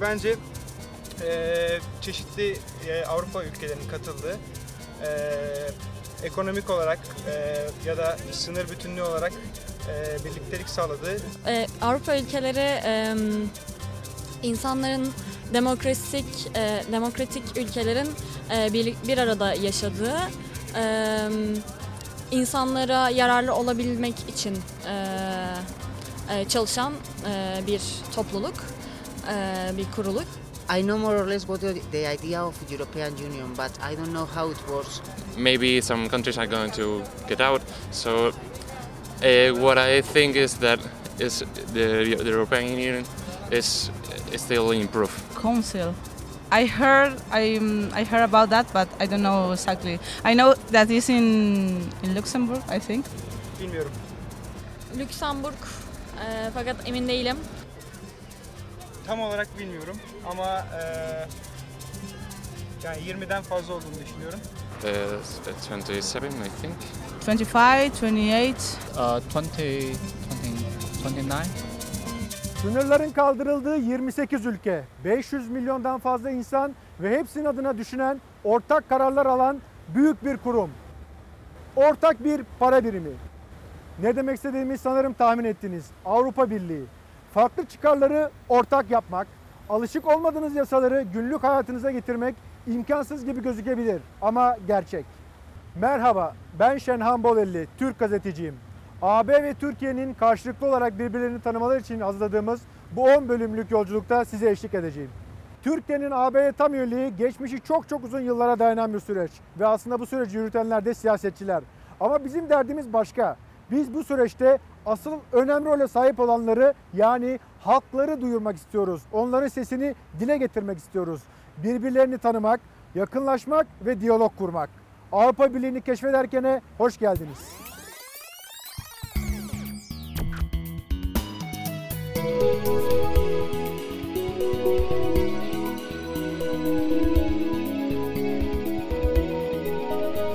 bence çeşitli Avrupa ülkelerinin katıldığı ekonomik olarak ya da sınır bütünlüğü olarak birliktelik sağladığı. Avrupa ülkeleri insanların demokratik ülkelerin bir arada yaşadığı, insanlara yararlı olabilmek için çalışan bir topluluk, bir kuruluk. I know more or less what the idea of European Union, but I don't know how it works. Maybe some countries are going to get out. So what I think is that the European Union is still improve. Council. I heard about that, but I don't know exactly. I know that is in Luxembourg, I think. Bilmiyorum. Lüksemburg, fakat emin değilim. Tam olarak bilmiyorum ama yani 20'den fazla olduğunu düşünüyorum. 27, I think. 25, 28. 29. Sınırların kaldırıldığı 28 ülke, 500 milyondan fazla insan ve hepsinin adına düşünen, ortak kararlar alan büyük bir kurum. Ortak bir para birimi. Ne demek istediğimi sanırım tahmin ettiniz. Avrupa Birliği. Farklı çıkarları ortak yapmak, alışık olmadığınız yasaları günlük hayatınıza getirmek imkansız gibi gözükebilir ama gerçek. Merhaba, ben Şenhan Bolelli, Türk gazeteciyim. AB ve Türkiye'nin karşılıklı olarak birbirlerini tanımaları için hazırladığımız bu 10 bölümlük yolculukta size eşlik edeceğim. Türkiye'nin AB'ye tam üyeliği geçmişi çok uzun yıllara dayanan bir süreç ve aslında bu süreci yürütenler de siyasetçiler. Ama bizim derdimiz başka. Biz bu süreçte asıl önemli role sahip olanları, yani halkları duyurmak istiyoruz. Onların sesini dile getirmek istiyoruz. Birbirlerini tanımak, yakınlaşmak ve diyalog kurmak. Avrupa Birliği'ni keşfederken'e hoş geldiniz.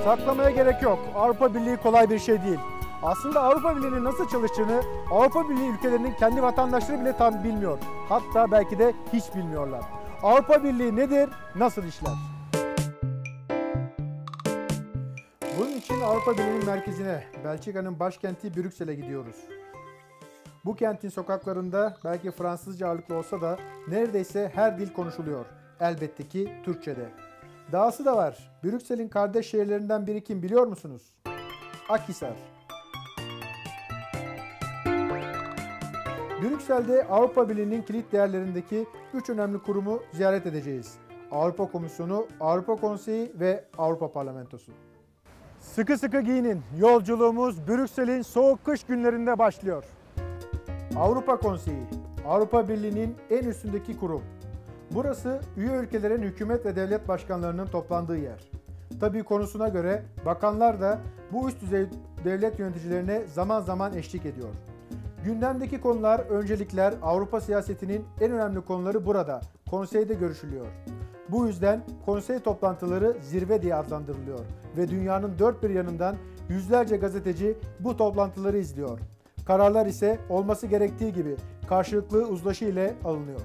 Saklamaya gerek yok. Avrupa Birliği kolay bir şey değil. Aslında Avrupa Birliği'nin nasıl çalıştığını Avrupa Birliği ülkelerinin kendi vatandaşları bile tam bilmiyor. Hatta belki de hiç bilmiyorlar. Avrupa Birliği nedir, nasıl işler? Bunun için Avrupa Birliği'nin merkezine, Belçika'nın başkenti Brüksel'e gidiyoruz. Bu kentin sokaklarında belki Fransızca ağırlıklı olsa da neredeyse her dil konuşuluyor. Elbette ki Türkçe'de. Dahası da var. Brüksel'in kardeş şehirlerinden biri kim biliyor musunuz? Akhisar. Brüksel'de Avrupa Birliği'nin kilit değerlerindeki 3 önemli kurumu ziyaret edeceğiz. Avrupa Komisyonu, Avrupa Konseyi ve Avrupa Parlamentosu. Sıkı sıkı giyinin. Yolculuğumuz Brüksel'in soğuk kış günlerinde başlıyor. Avrupa Konseyi, Avrupa Birliği'nin en üstündeki kurum. Burası üye ülkelerin hükümet ve devlet başkanlarının toplandığı yer. Tabii konusuna göre bakanlar da bu üst düzey devlet yöneticilerine zaman zaman eşlik ediyor. Gündemdeki konular, öncelikler, Avrupa siyasetinin en önemli konuları burada, konseyde görüşülüyor. Bu yüzden konsey toplantıları zirve diye adlandırılıyor ve dünyanın dört bir yanından yüzlerce gazeteci bu toplantıları izliyor. Kararlar ise olması gerektiği gibi karşılıklı uzlaşı ile alınıyor.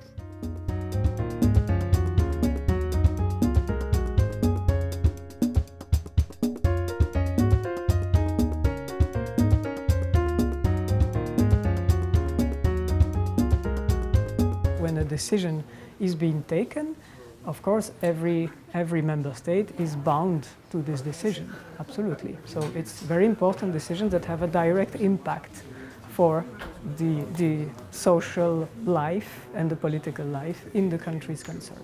When a decision is being taken, of course, every member state is bound to this decision, absolutely. So it's very important decisions that have a direct impact for the social life and the political life in the countries concerned.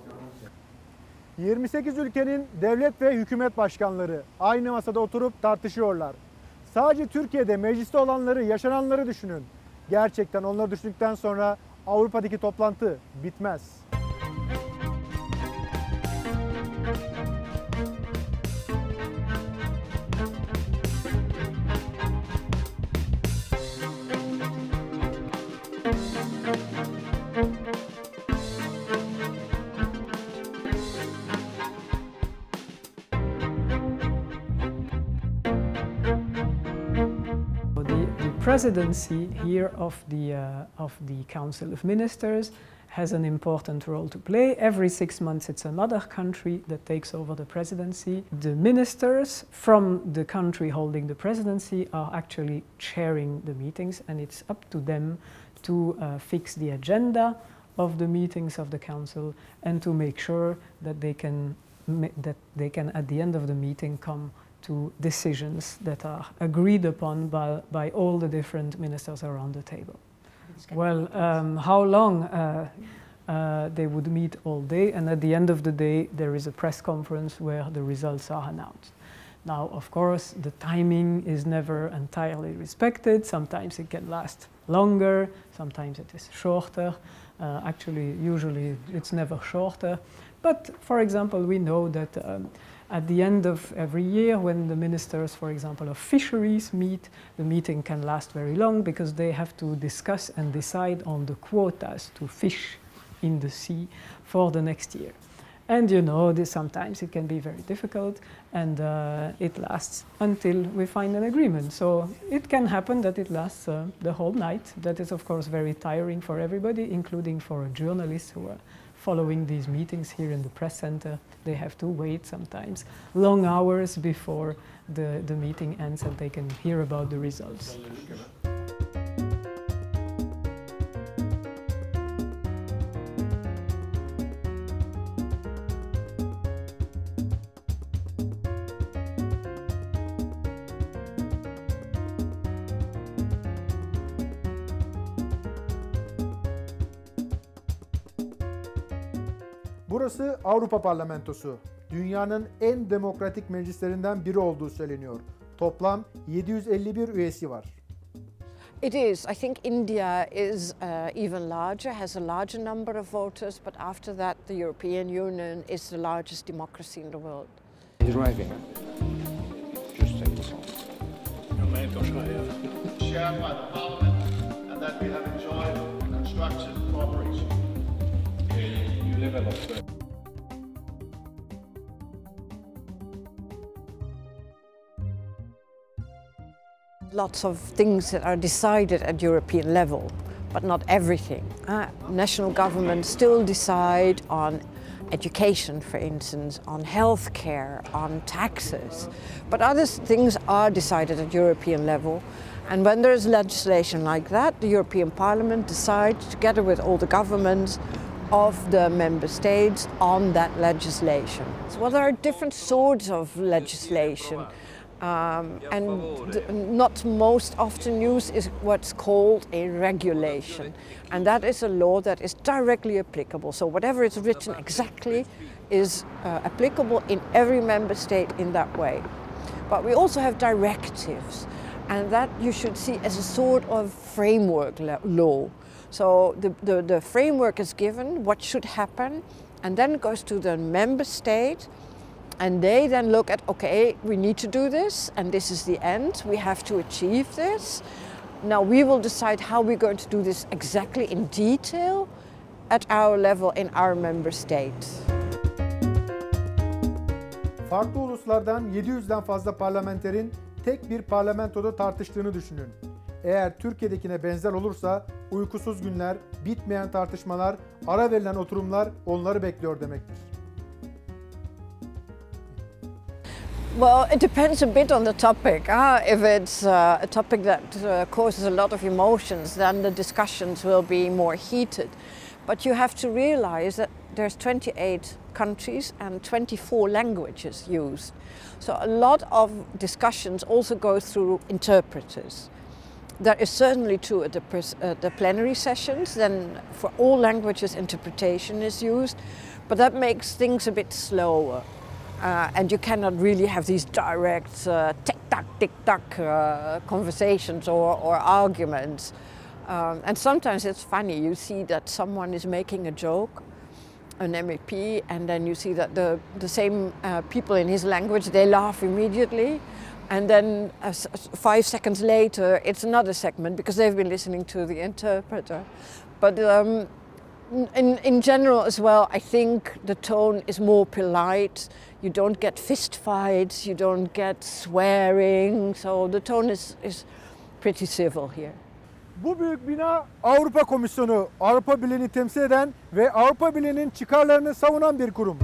28 ülkenin devlet ve hükümet başkanları aynı masada oturup tartışıyorlar. Sadece Türkiye'de mecliste olanları, yaşananları düşünün. Gerçekten onları düşündükten sonra Avrupa'daki toplantı bitmez. The presidency here of the Council of Ministers has an important role to play. Every 6 months it's another country that takes over the presidency. The ministers from the country holding the presidency are actually chairing the meetings, and it's up to them to fix the agenda of the meetings of the council and to make sure that they can at the end of the meeting come to decisions that are agreed upon by all the different ministers around the table. Well, how long? They would meet all day, and at the end of the day there is a press conference where the results are announced. Now, of course, the timing is never entirely respected. Sometimes it can last longer, sometimes it is shorter. Actually, usually it's never shorter. But, for example, we know that at the end of every year, when the ministers, for example, of fisheries meet, the meeting can last very long because they have to discuss and decide on the quotas to fish in the sea for the next year. And you know, sometimes it can be very difficult, and it lasts until we find an agreement. So it can happen that it lasts the whole night. That is, of course, very tiring for everybody, including for journalists who are following these meetings here in the press center. They have to wait sometimes long hours before the meeting ends and they can hear about the results. Burası Avrupa Parlamentosu. Dünyanın en demokratik meclislerinden biri olduğu söyleniyor. Toplam 751 üyesi var. It is. I think India is even larger, has a larger number of voters, but after that the European Union is the largest democracy in the world. He's arriving. Just take this off. Shared by the Parliament, and that we have enjoyed constructive cooperation. You live in Australia. Lots of things that are decided at European level, but not everything. National governments still decide on education, for instance, on healthcare, on taxes, but other things are decided at European level. And when there is legislation like that, the European Parliament decides, together with all the governments of the member states, on that legislation. Well, there are different sorts of legislation. And not most often used is what's called a regulation, and that is a law that is directly applicable. So whatever is written exactly is applicable in every member state in that way. But we also have directives, and that you should see as a sort of framework law. So the framework is given, what should happen, and then it goes to the member state. And they then look at, okay, we need to do this, and this is the end, we have to achieve this. Now we will decide how we're going to do this exactly in detail at our level in our member state. Farklı uluslardan 700'den fazla parlamenterin tek bir parlamentoda tartıştığını düşünün. Eğer Türkiye'dekine benzer olursa uykusuz günler, bitmeyen tartışmalar, ara verilen oturumlar onları bekliyor demektir. Well, it depends a bit on the topic. If it's a topic that causes a lot of emotions, then the discussions will be more heated. But you have to realize that there's 28 countries and 24 languages used. So a lot of discussions also go through interpreters. That is certainly true at the plenary sessions. Then for all languages interpretation is used, but that makes things a bit slower. And you cannot really have these direct tick-tock conversations or arguments. And sometimes it's funny, you see that someone is making a joke, an MEP, and then you see that the same people in his language, they laugh immediately. And then 5 seconds later, it's another segment because they've been listening to the interpreter. But in general as well, I think the tone is more polite. You don't get fist fights, you don't get swearing, so the tone is pretty civil here. Bu büyük bina Avrupa Komisyonu, Avrupa Birliği'ni temsil eden ve Avrupa Birliği'nin çıkarlarını savunan bir kurum.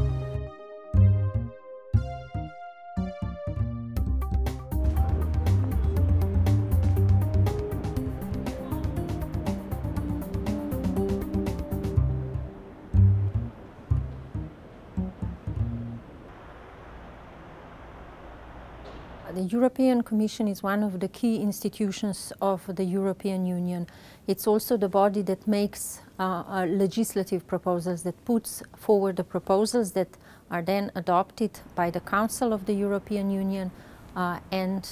The European Commission is one of the key institutions of the European Union. It's also the body that makes legislative proposals, that puts forward the proposals that are then adopted by the Council of the European Union and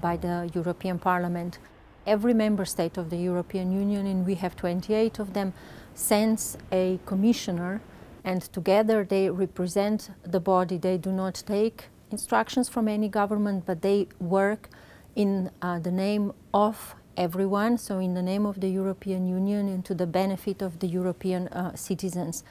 by the European Parliament. Every member state of the European Union, and we have 28 of them, sends a commissioner, and together they represent the body. They do not take instructions from any government, but they work in the name of everyone, so in the name of the European Union and to the benefit of the European citizens.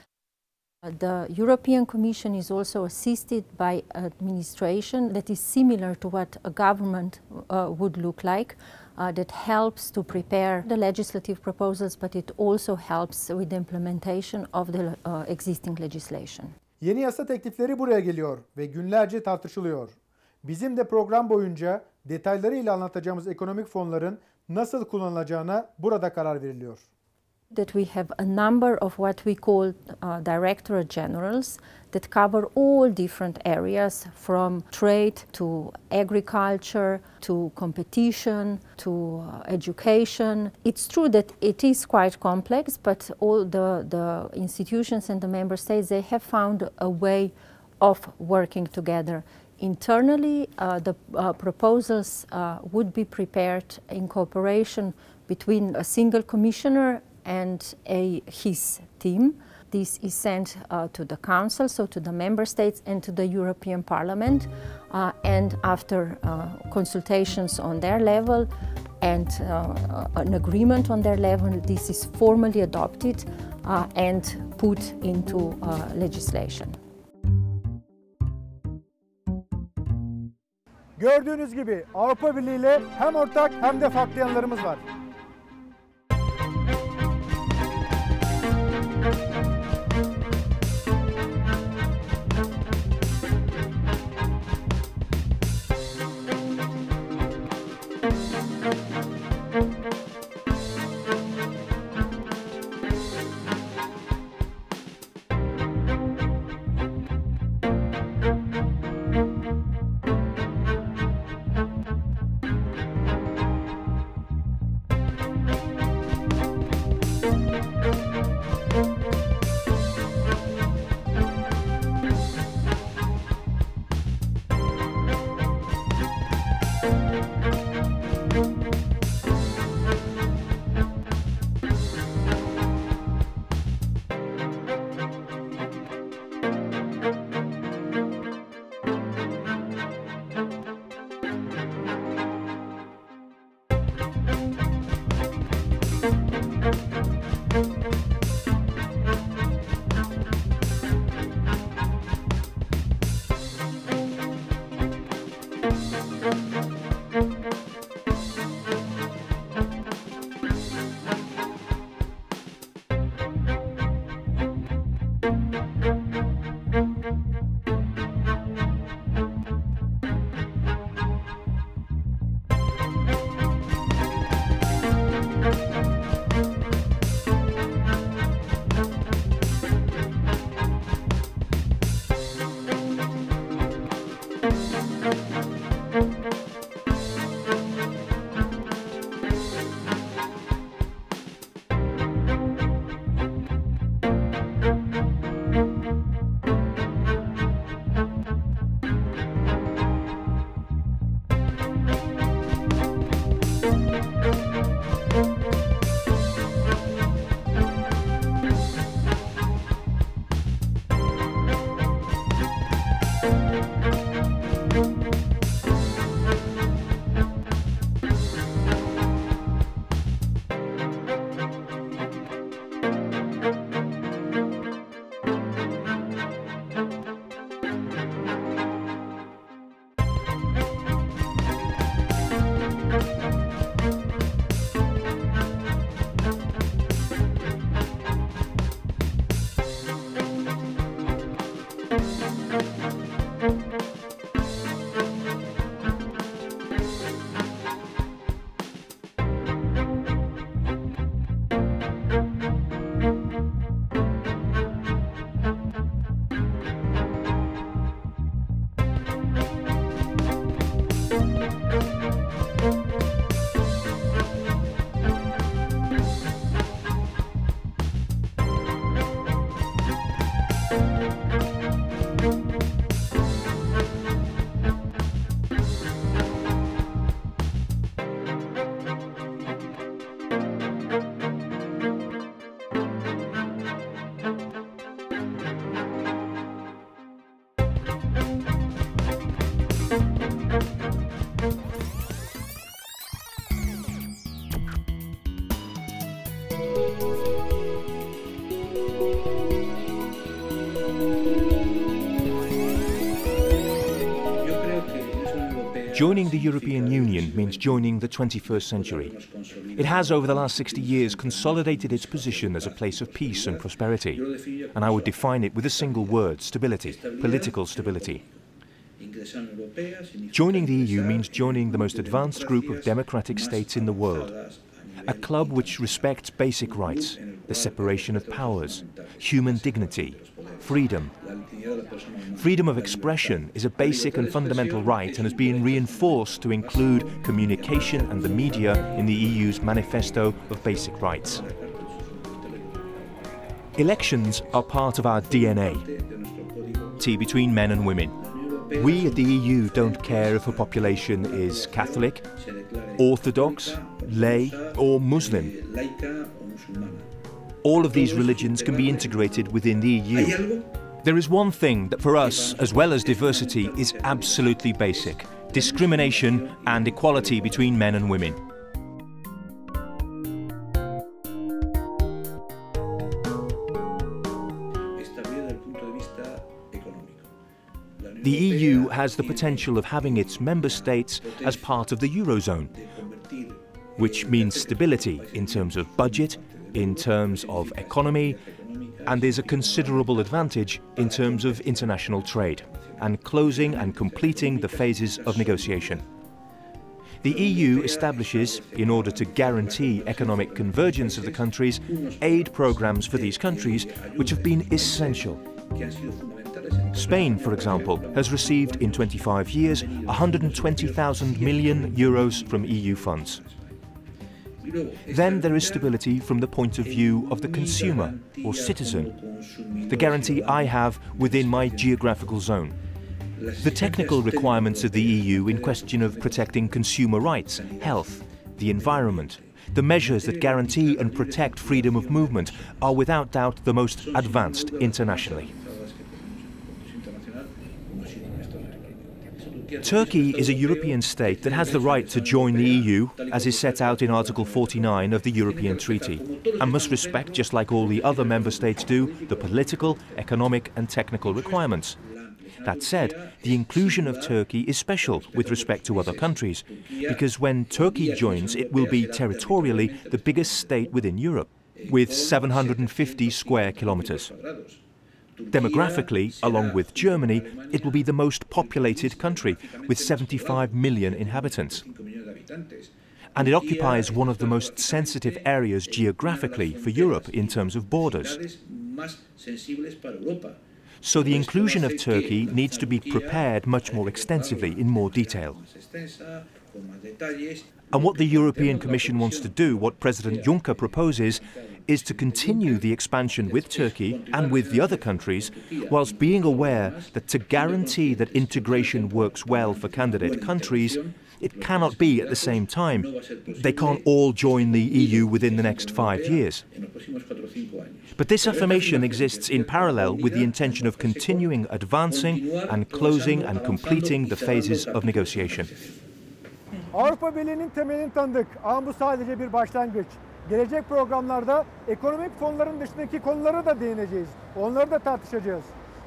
The European Commission is also assisted by administration that is similar to what a government would look like, that helps to prepare the legislative proposals, but it also helps with the implementation of the existing legislation. Yeni yasa teklifleri buraya geliyor ve günlerce tartışılıyor. Bizim de program boyunca detaylarıyla anlatacağımız ekonomik fonların nasıl kullanılacağına burada karar veriliyor. That we have a number of what we call Directorate Generals that cover all different areas, from trade to agriculture to competition to education. It's true that it is quite complex, but all the institutions and the member states, they have found a way of working together. Internally, the proposals would be prepared in cooperation between a single commissioner and his team. This is sent to the Council, so to the Member States and to the European Parliament, and after consultations on their level and an agreement on their level, this is formally adopted and put into legislation. Gördüğünüz gibi Avrupa Birliği ile hem ortak hem de farklı yanlarımız var. Joining the European Union means joining the 21st century. It has, over the last 60 years, consolidated its position as a place of peace and prosperity. And I would define it with a single word: stability, political stability. Joining the EU means joining the most advanced group of democratic states in the world. A club which respects basic rights, the separation of powers, human dignity, freedom. Freedom of expression is a basic and fundamental right and has been reinforced to include communication and the media in the EU's Manifesto of Basic Rights. Elections are part of our DNA, between men and women. We at the EU don't care if a population is Catholic, Orthodox, lay or Muslim. All of these religions can be integrated within the EU. There is one thing that for us, as well as diversity, is absolutely basic: discrimination and equality between men and women. The EU has the potential of having its member states as part of the Eurozone, which means stability in terms of budget, in terms of economy, and is a considerable advantage in terms of international trade, and closing and completing the phases of negotiation. The EU establishes, in order to guarantee economic convergence of the countries, aid programs for these countries which have been essential. Spain, for example, has received in 25 years 120,000 million euros from EU funds. Then there is stability from the point of view of the consumer or citizen, the guarantee I have within my geographical zone. The technical requirements of the EU in question of protecting consumer rights, health, the environment, the measures that guarantee and protect freedom of movement are without doubt the most advanced internationally. Turkey is a European state that has the right to join the EU, as is set out in Article 49 of the European Treaty, and must respect, just like all the other member states do, the political, economic and technical requirements. That said, the inclusion of Turkey is special with respect to other countries, because when Turkey joins, it will be territorially the biggest state within Europe, with 750 square kilometers. Demographically, along with Germany, it will be the most populated country, with 75 million inhabitants. And it occupies one of the most sensitive areas geographically for Europe in terms of borders. So the inclusion of Turkey needs to be prepared much more extensively, in more detail. And what the European Commission wants to do, what President Juncker proposes, is to continue the expansion with Turkey and with the other countries, whilst being aware that to guarantee that integration works well for candidate countries, it cannot be at the same time. They can't all join the EU within the next 5 years. But this affirmation exists in parallel with the intention of continuing advancing and closing and completing the phases of negotiation. Avrupa Birliği'nin temelini tanıdık ama bu sadece bir başlangıç. Gelecek programlarda ekonomik fonların dışındaki konulara da değineceğiz. Onları da tartışacağız.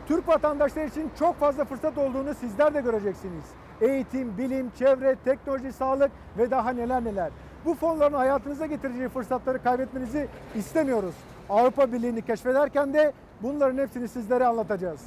Türk vatandaşları için çok fazla fırsat olduğunu sizler de göreceksiniz. Eğitim, bilim, çevre, teknoloji, sağlık ve daha neler neler. Bu fonların hayatınıza getireceği fırsatları kaybetmenizi istemiyoruz. Avrupa Birliği'ni keşfederken de bunların hepsini sizlere anlatacağız.